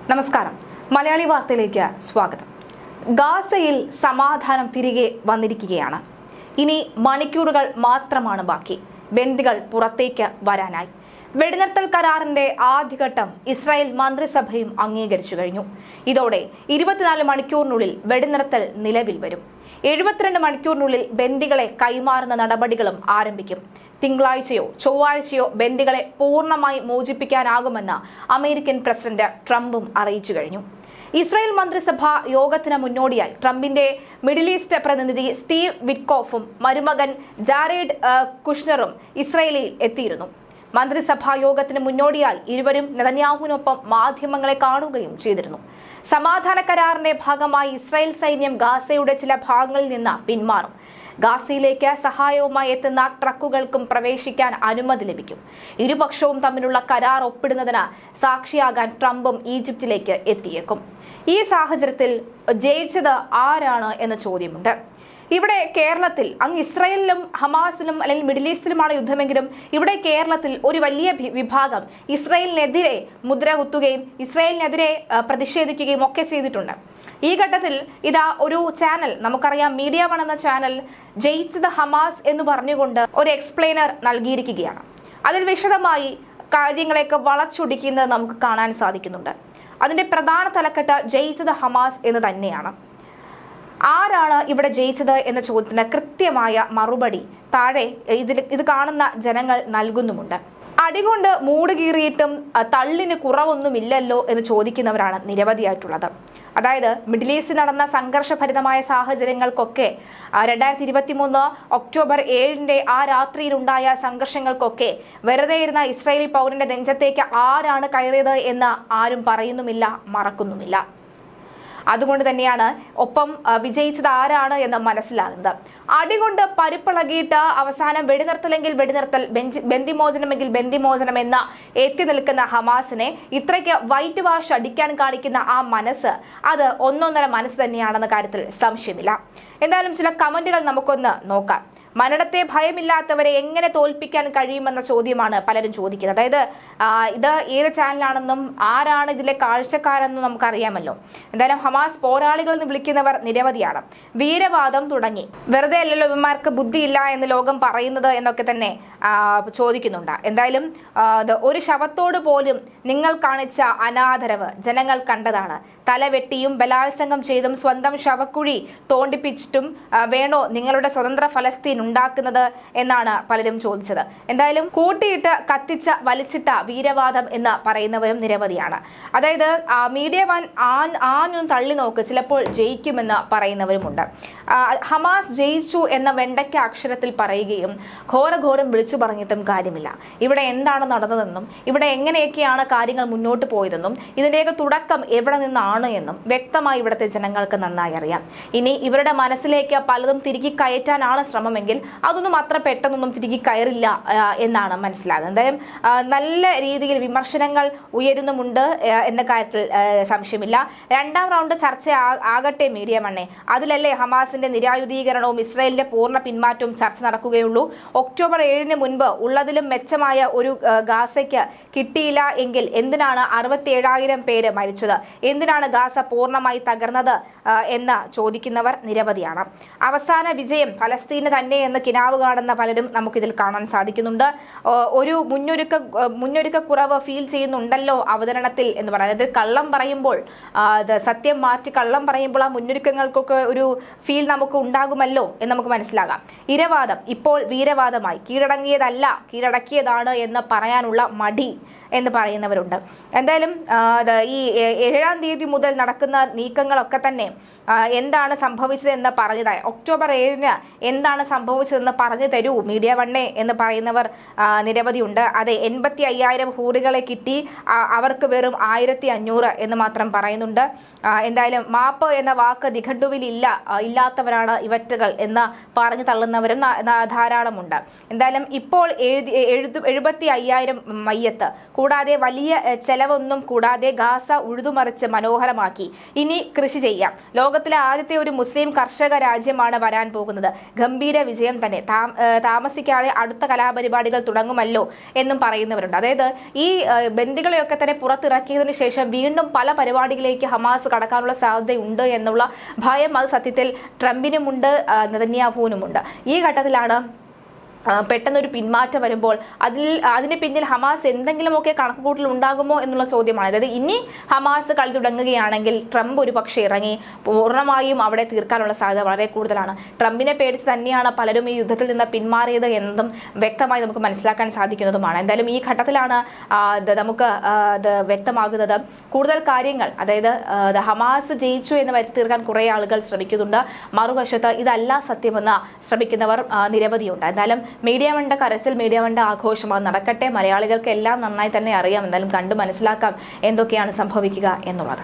നമസ്കാരം. മലയാളി വാർത്തയിലേക്ക് സ്വാഗതം. ഗാസയിൽ സമാധാനം തിരികെ വന്നിരിക്കുകയാണ്. ഇനി മണിക്കൂറുകൾ മാത്രമാണ് ബാക്കി. ബന്ദികൾ പുറത്തേക്ക് വരാനായി. വെടിനിർത്തൽ കരാറിന്റെ ആദ്യഘട്ടം ഇസ്രായേൽ മന്ത്രിസഭയും അംഗീകരിച്ചു കഴിഞ്ഞു. ഇതോടെ 24 മണിക്കൂറിനുള്ളിൽ വെടിനിർത്തൽ നിലവിൽ വരും. 72 മണിക്കൂറിനുള്ളിൽ ബന്ദികളെ കൈമാറുന്ന നടപടികളും ആരംഭിക്കും. തിങ്കളാഴ്ചയോ ചൊവ്വാഴ്ചയോ ബന്ദികളെ പൂർണ്ണമായി മോചിപ്പിക്കാനാകുമെന്ന് അമേരിക്കൻ പ്രസിഡന്റ് ട്രംപും അറിയിച്ചു കഴിഞ്ഞു. ഇസ്രായേൽ മന്ത്രിസഭാ യോഗത്തിന് മുന്നോടിയായി ട്രംപിന്റെ മിഡിൽ ഈസ്റ്റ് പ്രതിനിധി സ്റ്റീവ് വിറ്റ്കോഫും മരുമകൻ ജാരേഡ് കുഷ്നറും ഇസ്രായേലിൽ എത്തിയിരുന്നു. മന്ത്രിസഭാ യോഗത്തിന് മുന്നോടിയായി ഇരുവരും നെതന്യാഹുവിനൊപ്പം മാധ്യമങ്ങളെ കാണുകയും ചെയ്തിരുന്നു. സമാധാന കരാറിന്റെ ഭാഗമായി ഇസ്രായേൽ സൈന്യം ഗാസയുടെ ചില ഭാഗങ്ങളിൽ നിന്ന് പിന്മാറും. ഗാസയിലേക്ക് സഹായവുമായി എത്തുന്ന ട്രക്കുകൾക്കും പ്രവേശിക്കാൻ അനുമതി ലഭിക്കും. ഇരുപക്ഷവും തമ്മിലുള്ള കരാർ ഒപ്പിടുന്നതിന് സാക്ഷിയാകാൻ ട്രംപും ഈജിപ്തിലേക്ക് എത്തിയേക്കും. ഈ സാഹചര്യത്തിൽ ജയിച്ചത് ആരാണ് എന്ന ചോദ്യമുണ്ട്. ഇവിടെ കേരളത്തിൽ അങ്ങ് ഇസ്രായേലിലും ഹമാസിലും അല്ലെങ്കിൽ മിഡിൽ ഈസ്റ്റിലുമാണ് യുദ്ധമെങ്കിലും ഇവിടെ കേരളത്തിൽ ഒരു വലിയ വിഭാഗം ഇസ്രായേലിനെതിരെ മുദ്ര കുത്തുകയും ഇസ്രായേലിനെതിരെ പ്രതിഷേധിക്കുകയും ഒക്കെ ചെയ്തിട്ടുണ്ട്. ഈ ഘട്ടത്തിൽ ഇതാ ഒരു ചാനൽ, നമുക്കറിയാം മീഡിയ വൺ എന്ന ചാനൽ, ജയിച്ചത് ഹമാസ് എന്ന് പറഞ്ഞുകൊണ്ട് ഒരു എക്സ്പ്ലെയിനർ നൽകിയിരിക്കുകയാണ്. അതിൽ വിശദമായി കാര്യങ്ങളെയൊക്കെ വളച്ചൊടിക്കുന്നത് നമുക്ക് കാണാൻ സാധിക്കുന്നുണ്ട്. അതിന്റെ പ്രധാന തലക്കെട്ട് ജയിച്ചത് ഹമാസ് എന്ന് തന്നെയാണ്. ആരാണ് ഇവിടെ ജയിച്ചത് എന്ന ചോദ്യത്തിന് കൃത്യമായ മറുപടി താഴെ ഇത് കാണുന്ന ജനങ്ങൾ നൽകുന്നുമുണ്ട്. അടികൊണ്ട് മൂട് കീറിയിട്ടും തള്ളിന് കുറവൊന്നുമില്ലല്ലോ എന്ന് ചോദിക്കുന്നവരാണ് നിരവധിയായിട്ടുള്ളത്. അതായത് മിഡിൽ ഈസ്റ്റിൽ നടന്ന സംഘർഷഭരിതമായ സാഹചര്യങ്ങൾക്കൊക്കെ 2023 ഒക്ടോബർ 7 ആ രാത്രിയിലുണ്ടായ സംഘർഷങ്ങൾക്കൊക്കെ വെറുതെ ഇരുന്ന ഇസ്രായേലി പൗരന്റെ നെഞ്ചത്തേക്ക് ആരാണ് കയറിയത് എന്ന് ആരും പറയുന്നുമില്ല, മറക്കുന്നുമില്ല. അതുകൊണ്ട് തന്നെയാണ് ഒപ്പം വിജയിച്ചത് ആരാണ് എന്ന് മനസ്സിലാകുന്നത്. അടികൊണ്ട് പരിപ്പിളകിയിട്ട് അവസാനം വെടിനിർത്തലെങ്കിൽ വെടിനിർത്തൽ, ബന്ദിമോചനമെങ്കിൽ ബന്ദിമോചനം എന്ന എത്തി നിൽക്കുന്ന ഹമാസിനെ ഇത്രയ്ക്ക് വൈറ്റ് വാഷ് അടിക്കാൻ കാണിക്കുന്ന ആ മനസ്സ്, അത് ഒന്നൊന്നര മനസ്സ് തന്നെയാണെന്ന കാര്യത്തിൽ സംശയമില്ല. എന്തായാലും ചില കമന്റുകൾ നമുക്കൊന്ന് നോക്കാം. മരണത്തെ ഭയമില്ലാത്തവരെ എങ്ങനെ തോൽപ്പിക്കാൻ കഴിയുമെന്ന ചോദ്യമാണ് പലരും ചോദിക്കുന്നത്. അതായത് ഇത് ഏത് ചാനലാണെന്നും ആരാണ് ഇതിലെ കാഴ്ചക്കാരെന്നും നമുക്കറിയാമല്ലോ. എന്തായാലും ഹമാസ് പോരാളികൾ എന്ന് വിളിക്കുന്നവർ നിരവധിയാണ്. വീരവാദം തുടങ്ങി. വെറുതെ അല്ലല്ലോ ഇവന്മാർക്ക് ബുദ്ധിയില്ല എന്ന് ലോകം പറയുന്നത് എന്നൊക്കെ തന്നെ ചോദിക്കുന്നുണ്ട്. എന്തായാലും ഒരു ശവത്തോട് പോലും നിങ്ങൾ കാണിച്ച അനാദരവ് ജനങ്ങൾ കണ്ടതാണ്. തലവെട്ടിയും ബലാത്സംഗം ചെയ്തും സ്വന്തം ശവക്കുഴി തോണ്ടിപ്പിച്ചിട്ടും വേണോ നിങ്ങളുടെ സ്വതന്ത്ര ഫലസ്തീൻ ഉണ്ടാക്കുന്നത് എന്നാണ് പലരും ചോദിച്ചത്. എന്തായാലും കൂട്ടിയിട്ട് കത്തിച്ച വലിച്ചിട്ട വീരവാദം എന്ന് പറയുന്നവരും നിരവധിയാണ്. അതായത് മീഡിയ വൺ ആഞ്ഞൊന്ന് തള്ളി നോക്ക്, ചിലപ്പോൾ ജയിക്കുമെന്ന് പറയുന്നവരുമുണ്ട്. ഹമാസ് ജയിച്ചു എന്ന വെണ്ടയ്ക്ക അക്ഷരത്തിൽ പറയുകയും ഘോരഘോരം വിളിച്ചു പറഞ്ഞിട്ടും കാര്യമില്ല. ഇവിടെ എന്താണ് നടന്നതെന്നും ഇവിടെ എങ്ങനെയൊക്കെയാണ് കാര്യങ്ങൾ മുന്നോട്ട് പോയതെന്നും ഇതിന്റെയൊക്കെ തുടക്കം എവിടെ നിന്നാണ് എന്നും വ്യക്തമായി ഇവിടുത്തെ ജനങ്ങൾക്ക് നന്നായി അറിയാം. ഇനി ഇവരുടെ മനസ്സിലേക്ക് പലതും തിരികെ കയറ്റാനാണ് ശ്രമമെങ്കിൽ അതൊന്നും അത്ര പെട്ടെന്നൊന്നും തിരികെ കയറില്ല എന്നാണ് മനസ്സിലാകുന്നത്. എന്തായാലും നല്ല രീതിയിൽ വിമർശനങ്ങൾ ഉയരുന്നുമുണ്ട് എന്ന കാര്യത്തിൽ സംശയമില്ല. രണ്ടാം റൗണ്ട് ചർച്ച ആകട്ടെ മീഡിയ വണ്ണേ, അതിലല്ലേ ഹമാസിന്റെ നിരായുധീകരണവും ഇസ്രായേലിന്റെ പൂർണ്ണ പിന്മാറ്റവും ചർച്ച നടക്കുകയുള്ളൂ. ഒക്ടോബർ 7 മുൻപ് ഉള്ളതിലും മെച്ചമായ ഒരു ഗാസയ്ക്ക് കിട്ടിയില്ല എങ്കിൽ എന്തിനാണ് 67,000 പേര് മരിച്ചത്? എന്തിനാണ് ഗാസ പൂർണ്ണമായി തകർന്നത് എന്ന് ചോദിക്കുന്നവർ നിരവധിയാണ്. അവസാന വിജയം ഫലസ്തീന് തന്നെ എന്ന് കിനാവ് കാണുന്ന പലരും നമുക്കിതിൽ കാണാൻ സാധിക്കുന്നുണ്ട്. ഒരു മുന്നൊരുക്ക കുറവ് ഫീൽ ചെയ്യുന്നുണ്ടല്ലോ അവതരണത്തിൽ എന്ന് പറയുന്നത്. കള്ളം പറയുമ്പോൾ സത്യം മാറ്റി കള്ളം പറയുമ്പോൾ ആ മുന്നൊരുക്കങ്ങൾക്കൊക്കെ ഒരു ഫീൽ നമുക്ക് ഉണ്ടാകുമല്ലോ എന്ന് നമുക്ക് മനസ്സിലാകാം. ഇരവാദം ഇപ്പോൾ വീരവാദമായി. കീഴടങ്ങിയതല്ല കീഴടക്കിയതാണ് എന്ന് പറയാനുള്ള മടി എന്ന് പറയുന്നവരുണ്ട്. എന്തായാലും ഈ 7-ാം തീയതി മുതൽ നടക്കുന്ന നീക്കങ്ങളൊക്കെ തന്നെ എന്താണ് സംഭവിച്ചതെന്ന് പറഞ്ഞതായി, ഒക്ടോബർ 7 എന്താണ് സംഭവിച്ചതെന്ന് പറഞ്ഞു തരൂ മീഡിയ വണ്ണേ എന്ന് പറയുന്നവർ നിരവധിയുണ്ട്. അതെ, 85,000 ഹൂറികളെ കിട്ടി, അവർക്ക് വെറും 1,500 എന്ന് മാത്രം പറയുന്നുണ്ട്. എന്തായാലും മാപ്പ് എന്ന വാക്ക് നിഘണ്ടുവിൽ ഇല്ലാത്തവരാണ് ഇവറ്റുകൾ എന്ന് പറഞ്ഞു തള്ളുന്നവരും ധാരാളമുണ്ട്. എന്തായാലും ഇപ്പോൾ 75,000 മയ്യത്ത് കൂടാതെ വലിയ ചെലവൊന്നും കൂടാതെ ഗാസ ഉഴുതുമറിച്ച് മനോഹരമാക്കി ഇനി കൃഷി ചെയ്യാം. ലോകത്തിലെ ആദ്യത്തെ ഒരു മുസ്ലിം കർഷക രാജ്യമാണ് വരാൻ പോകുന്നത്. ഗംഭീര വിജയം തന്നെ. താമസിക്കാതെ അടുത്ത കലാപരിപാടികൾ തുടങ്ങുമല്ലോ എന്നും പറയുന്നവരുണ്ട്. അതായത് ഈ ബന്ദികളെയൊക്കെ തന്നെ പുറത്തിറക്കിയതിനു ശേഷം വീണ്ടും പല പരിപാടികളിലേക്ക് ഹമാസ് കടക്കാനുള്ള സാധ്യതയുണ്ട് എന്നുള്ള ഭയം അത് സത്യത്തിൽ ട്രംപിനുമുണ്ട്, നെതന്യാഹുവിനുമുണ്ട്. ഈ ഘട്ടത്തിലാണ് പെട്ടെന്നൊരു പിന്മാറ്റം വരുമ്പോൾ അതിന് പിന്നിൽ ഹമാസ് എന്തെങ്കിലുമൊക്കെ കണക്കുകൂട്ടൽ ഉണ്ടാകുമോ എന്നുള്ള ചോദ്യമാണ്. അതായത് ഇനി ഹമാസ് കളി തുടങ്ങുകയാണെങ്കിൽ ട്രംപ് ഒരു പക്ഷേ ഇറങ്ങി പൂർണ്ണമായും അവിടെ തീർക്കാനുള്ള സാധ്യത വളരെ കൂടുതലാണ്. ട്രംപിനെ പേടിച്ച് തന്നെയാണ് പലരും ഈ യുദ്ധത്തിൽ നിന്ന് പിന്മാറിയത് എന്നതും വ്യക്തമായി നമുക്ക് മനസ്സിലാക്കാൻ സാധിക്കുന്നതുമാണ്. എന്തായാലും ഈ ഘട്ടത്തിലാണ് നമുക്ക് വ്യക്തമാകുന്നത് കൂടുതൽ കാര്യങ്ങൾ. അതായത് ഹമാസ് ജയിച്ചു എന്ന് വരുത്തി തീർക്കാൻ കുറെ ആളുകൾ ശ്രമിക്കുന്നുണ്ട്. മറുവശത്ത് ഇതല്ല സത്യമെന്ന് ശ്രമിക്കുന്നവർ നിരവധിയുണ്ട്. എന്തായാലും മീഡിയ വണ്ട കരച്ചിൽ, മീഡിയ വണ്ട ആഘോഷം അത് നടക്കട്ടെ. മലയാളികൾക്ക് എല്ലാം നന്നായി തന്നെ അറിയാം. എന്തായാലും കണ്ടു മനസ്സിലാക്കാം എന്തൊക്കെയാണ് സംഭവിക്കുക എന്നുള്ളത്.